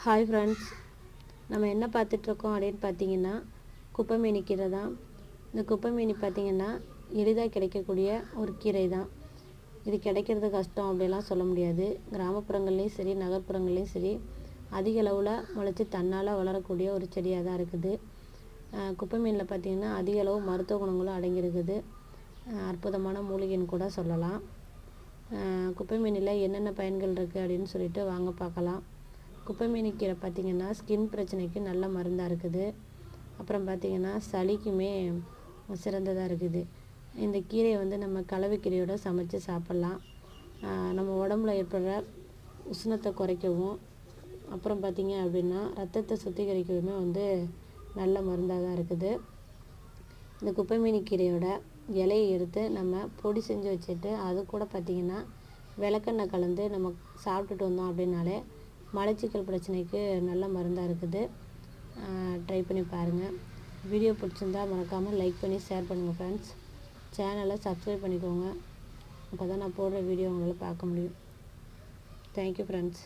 Hi friends, நம்ம என்ன பார்த்துட்ருக்கோம் அப்படின்னு பார்த்தீங்கன்னா குப்பைமேனி கீரை தான். இந்த குப்பைமேனி பார்த்திங்கன்னா எளிதாக கிடைக்கக்கூடிய ஒரு கீரை தான். இது கிடைக்கிறது கஷ்டம் அப்படிலாம் சொல்ல முடியாது. கிராமப்புறங்கள்லேயும் சரி நகர்ப்புறங்கள்லேயும் சரி அதிக அளவில் முளைச்சி தன்னால் வளரக்கூடிய ஒரு செடியாக தான் இருக்குது. குப்பைமேனியில் பார்த்திங்கன்னா அதிக அளவு மருத்துவ குணங்களும் அடங்கியிருக்குது. அற்புதமான மூலிகைன்னு கூட சொல்லலாம். குப்பைமேனியில் என்னென்ன பயன்கள் இருக்குது அப்படின்னு சொல்லிட்டு வாங்க பார்க்கலாம். குப்பைமேனி கீரை பார்த்திங்கன்னா ஸ்கின் பிரச்சனைக்கு நல்ல மருந்தாக இருக்குது. அப்புறம் பார்த்திங்கன்னா சளிக்குமே சிறந்ததாக இருக்குது. இந்த கீரையை நம்ம கலவைக்கீரையோடு சமைச்சு சாப்பிட்லாம். நம்ம உடம்புல ஏற்படுற உஷ்ணத்தை குறைக்கவும், அப்புறம் பார்த்திங்க அப்படின்னா ரத்தத்தை சுத்திகரிக்கவுமே நல்ல மருந்தாக தான் இருக்குது. இந்த குப்பைமேனி கீரையோட இலையை எடுத்து நம்ம பொடி செஞ்சு வச்சுட்டு அது கூட பார்த்திங்கன்னா விளக்கெண்ணெய் கலந்து நம்ம சாப்பிட்டுட்டு வந்தோம் அப்படின்னாலே மலச்சிக்கல் பிரச்சனைக்கு நல்ல மருந்தாக இருக்குது. ட்ரை பண்ணி பாருங்கள். வீடியோ பிடிச்சிருந்தால் மறக்காமல் லைக் பண்ணி ஷேர் பண்ணுங்கள் ஃப்ரெண்ட்ஸ். சேனலை சப்ஸ்கிரைப் பண்ணிக்கோங்க. அப்போ தான் நான் போடுற வீடியோ உங்களால் பார்க்க முடியும். Thank you friends.